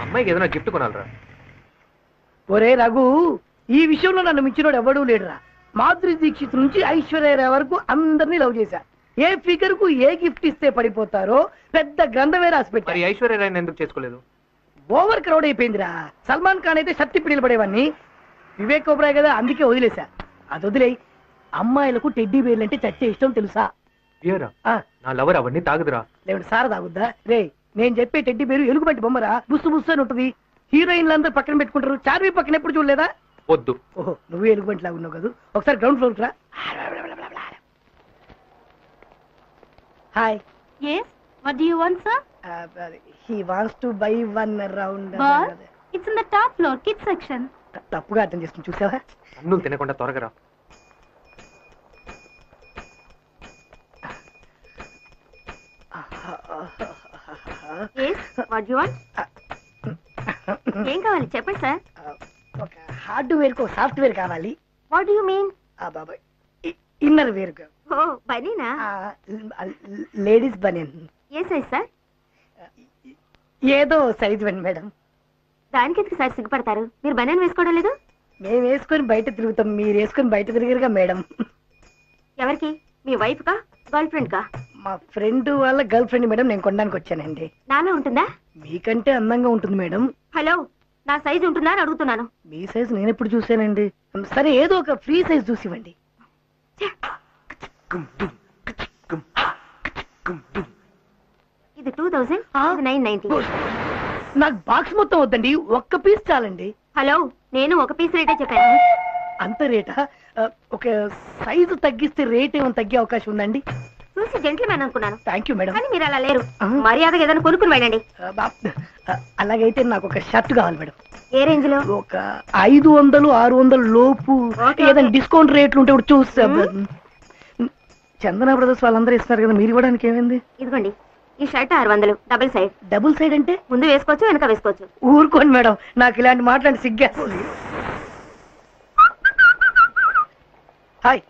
అమ్మాయికి ఏదైనా గిఫ్ట్ కొనాలరా. ఒరే రఘు, ఈ విషయంలో నన్ను మించినోడు ఎవడూ లేడురా. మాధురి దీక్షిత్ నుంచి ఐశ్వర్య వరకు అందరినీ లవ్ చేశా. ఏ ఫిగర్ కు ఏ గిఫ్ట్ ఇస్తే పడిపోతారో పెద్ద గ్రంథమే రాసి పెట్టారు. ఐశ్వర్య రాయ్ ఎందుకు చేసుకోలేదు? ఓవర్ క్రౌడ్ అయిపోయిందిరా. సల్మాన్ ఖాన్ అయితే షర్ట్ ఇప్పి నిలబడేవాడిని. వివేక్ ఓబ్రాయ్ కదా, అందుకే వదిలేశా. అది వదిలేయి. అమ్మాయిలకు టెడ్డీ బేర్లు అంటే చచ్చే ఇష్టం తెలుసా? నా లవర్ అవన్నీ తాగుదురా. లేవండి సారా తాగుద్దా? రే, నేను చెప్పే టెడ్డీ బేరు ఎలుగుబంటి బొమ్మరా, బుస్సు బుస్సు అని ఉంటుంది. హీరోయిన్లు అందరూ పక్కన పెట్టుకుంటారు. చార్వి పక్కన ఎప్పుడు చూడలేదా? వద్దు. ఓహో, నువ్వే ఎలుగుబంటి లాగా ఉన్నావు కదా. ఒకసారి గ్రౌండ్ ఫ్లోర్ రా. Hi. Yes, what do you want, sir? He wants to buy one round. But it's in the top floor, kids section. తప్పుగా అర్థం చేసుకుని చూసావా? అన్నులు తినకుండా త్వరగా రా. Yes, what do you want? ఏం కావాలి చెప్పండి సార్. ఒక హార్డ్వేర్ కో సాఫ్ట్వేర్ కావాలి. What do you mean? బాబాయ్, ఇన్నర్ వేర్. Oh, బనీనా? లేడీస్ బనీన్. ఏ సైజ్ సార్? ఏదో సైజ్ ఇవ్వండి మేడం. దానికి ఎందుకు సార్ సిగ్గుపడతారు? మీరు బనీన్ వేసుకోవడం లేదు? మేము వేసుకొని బయట తిరుగుతాం, మీరు వేసుకొని బయట తిరిగారుగా మేడం. ఎవరికి? మీ వైఫ్ కా, గర్ల్ ఫ్రెండ్ కా? మా ఫ్రెండ్ వాళ్ళ గర్ల్ ఫ్రెండ్ మేడం. నేను కొనడానికి వచ్చానండి. నాలో ఉంటుందా? మీకంటే అందంగా ఉంటుంది మేడం. హలో, నా సైజ్ ఉంటుందా అని అడుగుతున్నాను. మీ సైజ్ నేను ఎప్పుడు చూసానండి. సరే, ఏదో ఒక ఫ్రీ సైజ్ చూసి ఇవ్వండి. ఇది 2000, ఇది 990. నాకు బాక్స్ మొత్తం వద్దండి, ఒక్క పీస్ చాలండి. హలో, నేను ఒక పీస్ రేటే చెప్పాను. అంత రేటా? ఒక సైజు తగ్గిస్తే రేట్ ఏమైనా తగ్గే అవకాశం ఉందండి? చూసి జెంట్లమెన్ అనుకున్నాను. Thank you madam. కానీ మీరు అలా లేరు. మర్యాదగా ఏదైనా కొనుక్కుని వెళ్ళండి. అలాగైతే నాకు ఒక షర్ట్ కావాలి మేడం. ఏ రేంజ్ లో? ఒక 500, 600 లోపు ఏదైనా డిస్కౌంట్ రేట్లు ఉంటే ఇప్పుడు చూస్తా. చందన బ్రదర్స్ వాళ్ళందరూ ఇస్తున్నారు కదా, మీరు ఇవ్వడానికి ఏమైంది? ఇదిగోండి, ఈ shirt 600, double side. Double side అంటే ముందు వేసుకోవచ్చు, వెనక వేసుకోవచ్చు. ఊరుకోండి మేడం, నాకు ఇలాంటి మాట్లాడి సిగ్గేస్తుంది. హాయ్.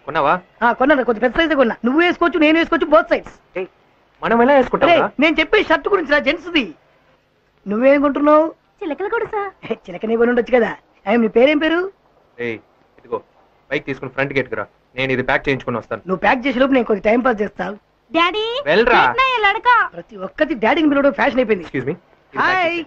కొన్నావా? కొన్నా, కొంచెం పెద్ద సైజ్ కొన్నా. నువ్వు వేసుకోవచ్చు, నేను వేసుకోవచ్చు, బోత్ సైడ్స్. మనం ఎలా వేసుకుంటాం? నేను చెప్పే షర్ట్ గురించి రా, జెంట్స్ది. నువ్వేం కొంటున్నావు? చిలకలు కూడా సార్. చిలకనే కొని ఉండొచ్చు కదా. నీ పేరేం పేరు? ఇదిగో బైక్ తీసుకుని ఫ్రంట్ గేట్ కు రా, నేను ఇది ప్యాక్ చేయించుకుని వస్తాను. నువ్వు ప్యాక్ చేసే లోపు నేను కొంచెం టైం పాస్ చేస్తాను. డాడీ, వెళ్ళరా. ప్రతి ఒక్కటి డాడీని పిలవడం ఫ్యాషన్ అయిపోయింది. Excuse me. హాయ్.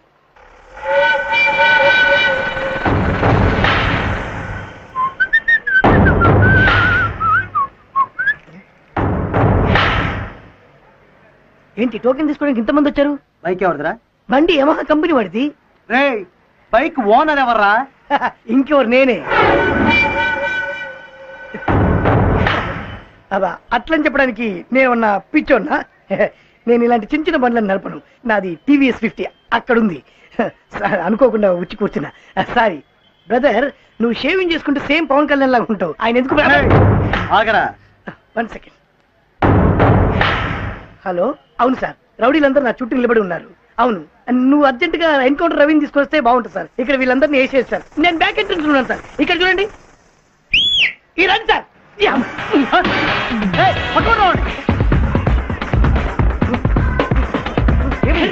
ఏంటి టోకెన్ తీసుకోవడానికి ఇంతమంది వచ్చారు? బైక్ ఎవరిదిరా? బండి యమహా కంపెనీ వాడిది. రే, బైక్ ఓనర్ ఎవర్రా? ఇంకెవరు, నేనే. అబ్బా, అట్లని చెప్పడానికి నేనున్నా పిచ్చోన్నా? నేను ఇలాంటి చిన్న చిన్న బండ్లను నడపను. నాది టీవీఎస్ 50 అక్కడుంది. అనుకోకుండా వచ్చి కూర్చున్నా. సారీ బ్రదర్, నువ్వు షేవింగ్ చేసుకుంటే సేమ్ పవన్ కళ్యాణ్ లాగా ఉంటావు. ఆయన ఎందుకు? ఆగరా, 1 సెకండ్. హలో, అవును సార్, రౌడీలందరూ నా చుట్టూ నిలబడి ఉన్నారు. అవును, నువ్వు అర్జెంట్ గా ఎన్కౌంటర్ రవిని తీసుకొస్తే బాగుంటుంది సార్. ఇక్కడ వీళ్ళందరినీ వేసేది సార్. నేను బ్యాక్ ఎంట్రన్స్ ఉన్నాను సార్. ఇక్కడ చూడండి, ఈ రండి సార్.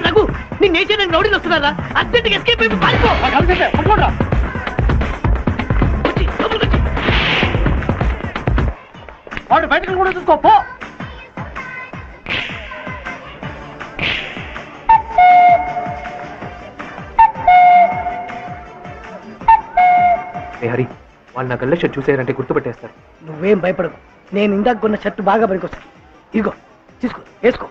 రఘు, నేను వేసేయడానికి రౌడీలు వస్తున్నారా? అర్జెంట్ గా ఎస్కేప్ అయిపోయి పారిపో. వాడు బయటకు కూడా చూసుకో. హరి, వాళ్ళు నా గల్ల షర్ట్ చూసారంటే గుర్తుపెట్టేస్తారు. నువ్వేం భయపడకు, నేను ఇందాక కొన్న షర్ట్ బాగా పనికొస్తాను. ఇదిగో తీసుకో, వేసుకో.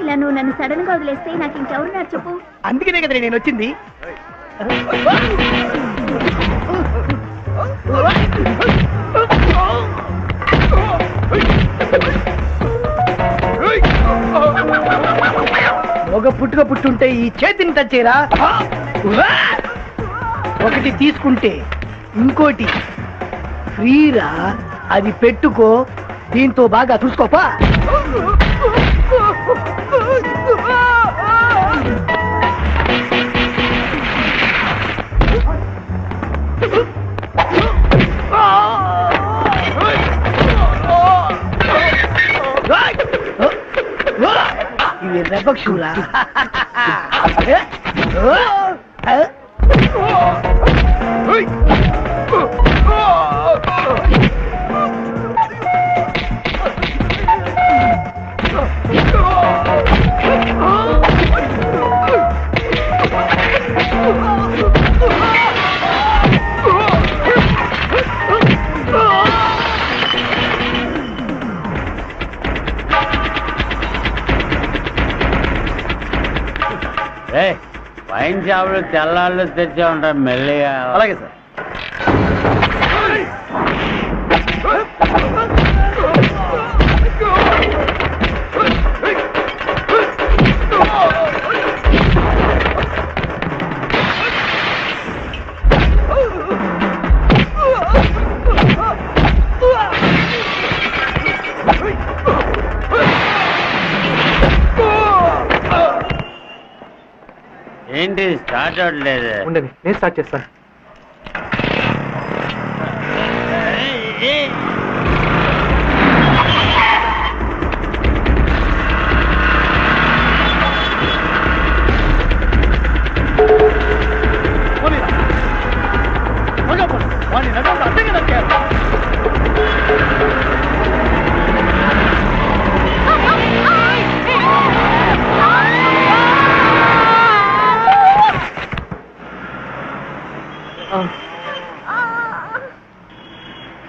ఇలా నువ్వు నన్ను సడన్ గా వదిలేస్తే నాకు ఇంకెవరున్నారు చెప్పు. అందుకనే కదా నేను వచ్చింది. ఒక పుట్టుక పుట్టుంటే ఈ చేతిని టచ్ చేయరా. ఒకటి తీసుకుంటే ఇంకోటి ఫ్రీరా, అది పెట్టుకో, దీంతో బాగా చూసుకోపా. ఇవి రెపక్షురా. వైన్ షాపులు తెల్లాళ్ళు తెచ్చే ఉంటారు మెల్లిగా. అలాగే సార్. ఏంటి స్టార్ట్ అవ్వట్లేదు? ఉండండి, నేను స్టార్ట్ చేస్తాను.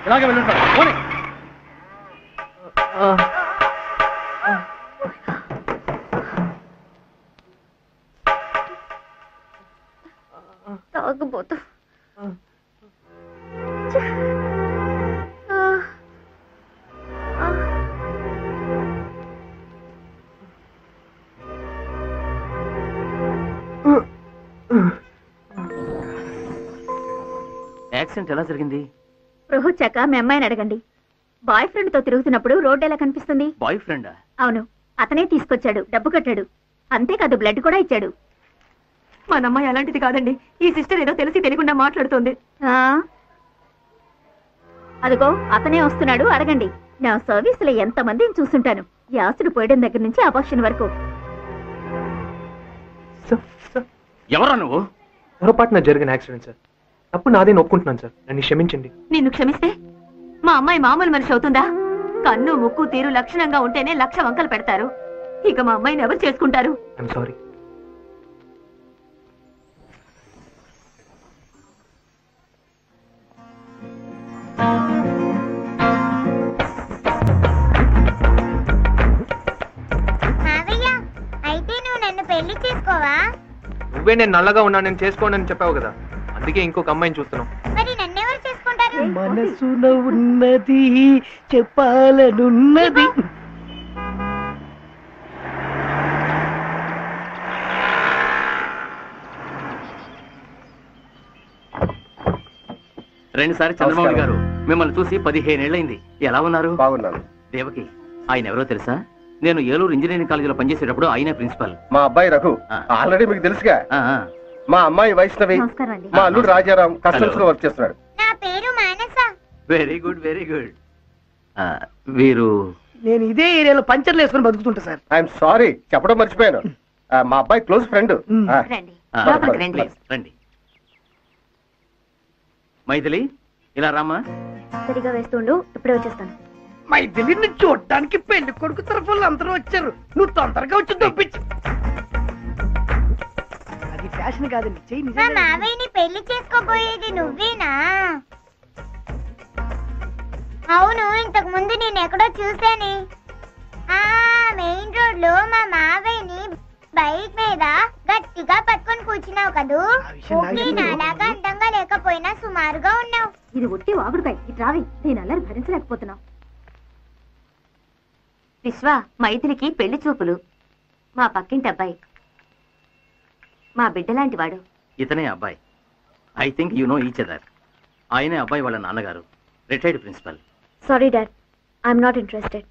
ఇలాగే వెళ్ళుంటారు. పోనీ. తాగబోతు. యాక్సిడెంట్ ఎలా జరిగింది? వచ్చాక మీ అమ్మాయిని అడగండి. బాయ్ ఫ్రెండ్ తో తిరుగుతున్నప్పుడు రోడ్డు ఎలా కనిపిస్తుంది? బాయ్ ఫ్రెండా? అవును, అతనే తీసుకొచ్చాడు, డబ్బు కట్టాడు, అంతేకాదు బ్లడ్ కూడా ఇచ్చాడు. మన అమ్మాయి అలాంటిది కాదండి. ఈ సిస్టర్ ఏదో తెలిసి తెలియకుండా మాట్లాడుతోంది. అదిగో అతనే వస్తున్నాడు, అడగండి. నా సర్వీస్ లో ఎంత మందిని చూస్తుంటాను, యాసుడు పోయడం దగ్గర నుంచి అబార్షన్ వరకు. ఎవరా నువ్వు? పొరపాటున జరిగిన యాక్సిడెంట్ సార్. తప్పు నాదే, నొప్పుకుంటున్నాను సార్, నన్ను క్షమించండి. నిన్ను క్షమిస్తే మా అమ్మాయి మామూలు మనిషి అవుతుందా? కన్ను ముక్కు తీరు లక్షణంగా ఉంటేనే 1,00,000 వంకలు పెడతారు. ఇక మా అమ్మాయిని ఎవరు చేసుకుంటారు? I'm sorry. అయితే నువ్వు నన్ను పెళ్లి చేసుకోవా? నువ్వే నేను నల్లగా ఉన్నానని చేసుకోనని చెప్పావు కదా, అందుకే ఇంకొక అమ్మాయిని చూస్తున్నాం. మరి నన్నెవరు చేసుకుంటారు? మనసులో ఉన్నది చెప్పాలనున్నది. రెండుసారి చంద్రబాబు గారు మిమ్మల్ని చూసి 15 ఏళ్ళైంది. ఎలా ఉన్నారు? బాగున్నాను. దేవకి, ఆయన ఎవరో తెలుసా? నేను ఏలూరు ఇంజనీరింగ్ కాలేజీలో పనిచేసేటప్పుడు ఆయనే ప్రిన్సిపల్. మా అబ్బాయి రఘు. ఆల్రెడీ మీకు తెలుసుగా. మా అమ్మాయి వైష్ణవి, మా అల్లుడు రాజారాం కస్టమ్స్ లో వర్క్ చేస్తున్నాడు. నా పేరు Manasa. Very good, very good. వీరు నేను ఇదే ఏరియాలో పంచర్లు వేసుకుని బతుకుతుంటా సార్. ఐఎమ్ సారీ, చెప్పడం మర్చిపోయాను. మా అబ్బాయి క్లోజ్ ఫ్రెండ్. రండి. మైథిలి, ఇలా రామ్మా. సరిగా వేస్తుండు, ఇప్పుడే వచ్చేస్తాను. మైథిలిని చూడటానికి పెళ్లి కొడుకు తరఫులు అందరూ వచ్చారు, నువ్వు తొందరగా వచ్చి దొప్పించు. అది ఫ్యాషన్ కాదండి, చెయ్యి. మా మావయ్యని పెళ్లి చేసుకోబోయేది నువ్వేనా? అవును, ఇంతకు ముందు నేను ఎక్కడో చూసానే. మెయిన్ రోడ్ లో మా మావయ్యని బైక్ మీద గట్టిగా పట్టుకొని కూర్చున్నావు కదూ. నాలాగా అందంగా లేకపోయినా సుమారుగా ఉన్నావు. ఇది ఒట్టి వాగుడుపై ఇట్రావి, నేను అల్లరి భరించలేకపోతున్నావు. విశ్వ, మైథిలికి పెళ్లి చూపులు. మా పక్కింటి అబ్బాయి మా బిడ్డ లాంటి వాడు. ఇతనే అబ్బాయి. I think you know each other. ఆయనే అబ్బాయి వాళ్ళ నాన్నగారు, retired principal. Sorry dad, I'm not interested.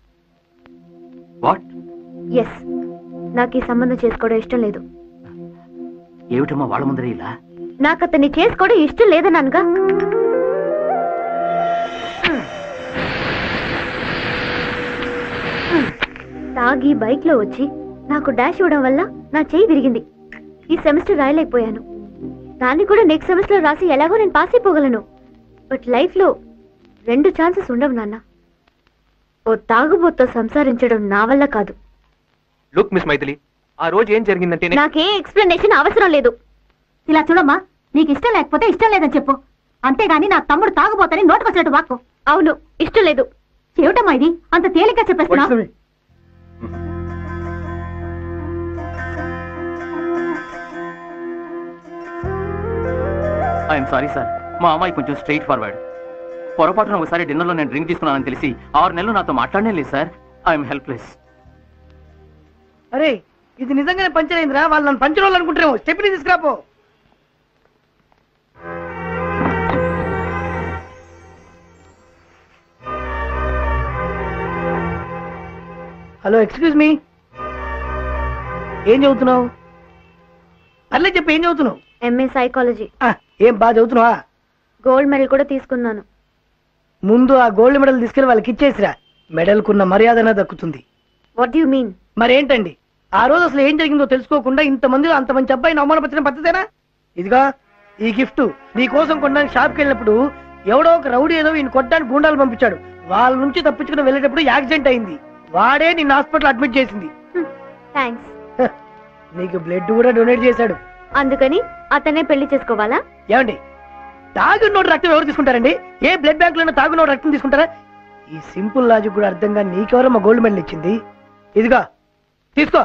What? Yes, నాకు ఈ సంబంధం చేసుకోవడం ఇష్టం లేదు. ఏమిటమ్మా వాళ్ళ ముందరే ఇలా? నాకు అతన్ని చేసుకోవడం ఇష్టం లేదన్నానుగా. తాగి బైక్ లో వచ్చి నాకు డాష్ ఇవ్వడం వల్ల నా చెయ్యి విరిగింది. ఈ సెమిస్టర్ రాయలేకపోయాను. దాన్ని కూడా నెక్స్ట్ సెమిస్టర్ రాసి ఎలాగో నేను పాస్ అయిపోగలను. బట్ లైఫ్ లో 2 ఛాన్సెస్ ఉండవు నాన్న. ఓ తాగుబోతో సంసారించడం నా వల్ల కాదు. లుక్ మిస్ మైథిలి, ఆ రోజు ఏం జరిగిందంటే నాకే ఎక్స్ప్లెనేషన్ అవసరం లేదు. ఇలా చూడమ్మా, నీకు ఇష్టం లేకపోతే ఇష్టం లేదని చెప్పు. అంతేగాని నా తమ్ముడు తాగుబోతని నోటుకొచ్చినట్టు వాక్కు. అవును, ఇష్టం లేదు. ఏమిటమ్మా ఇది అంత తేలిగ్గా చెప్పేస్తున్నా? ఐఎమ్ సారీ సార్, మా అమ్మాయి కొంచెం స్ట్రైట్ ఫార్వర్డ్. పొరపాటున ఒకసారి డిన్నర్లో నేను డ్రింక్ తీసుకున్నానని తెలిసి 6 నెలలు నాతో మాట్లాడనే లేదు సార్. I'm helpless. అరే, ఇది నిజంగానే పంచర్ అయిందిరా. వాళ్ళు నన్ను పంచర్ వాళ్ళు అనుకుంటారేమో. చెప్పి తీసుకురాపో. హలో, ఎక్స్క్యూజ్ మీ, ఏం చదువుతున్నావు? అట్లే చెప్పు, ఏం చదువుతున్నావు? MA psychology. ఏం బాగా చదువుతున్నావా? గోల్డ్ మెడల్ కూడా తీసుకున్నాను. ముందు ఆ గోల్డ్ మెడల్ తీసుకెళ్లి వాళ్ళకి ఇచ్చేసిరా. మెడల్కున్న మర్యాదన దక్కుతుంది. What you mean? మరేంటండి, ఆ రోజు అసలు ఏం జరిగిందో తెలుసుకోకుండా ఇంతమంది అంత మంచి అబ్బాయిని అవమానపరిచిన పద్ధతేనా? ఇదిగా ఈ గిఫ్ట్ నీ కోసం కొనడానికి షాప్కి వెళ్ళినప్పుడు ఎవడో ఒక రౌడీ ఏదో ఈయన కొట్టడానికి గూండాలు పంపించాడు. వాళ్ళ నుంచి తప్పించుకుని వెళ్ళేటప్పుడు యాక్సిడెంట్ అయింది. వాడే నిన్ను హాస్పిటల్ అడ్మిట్ చేసింది. థ్యాంక్స్. నీకు బ్లడ్ కూడా డొనేట్ చేశాడు. అందుకని అతనే పెళ్లి చేసుకోవాలా? ఏమండి, తాగునోడు రక్తం ఎవరు తీసుకుంటారండి? ఏ బ్లడ్ బ్యాంక్ లో తాగునోడు రక్తం తీసుకుంటారా? ఈ సింపుల్ లాజిక్ కూడా అర్థంగా నీకెవరో మా గోల్డ్ మెడల్ ఇచ్చింది. ఇదిగా తీసుకో.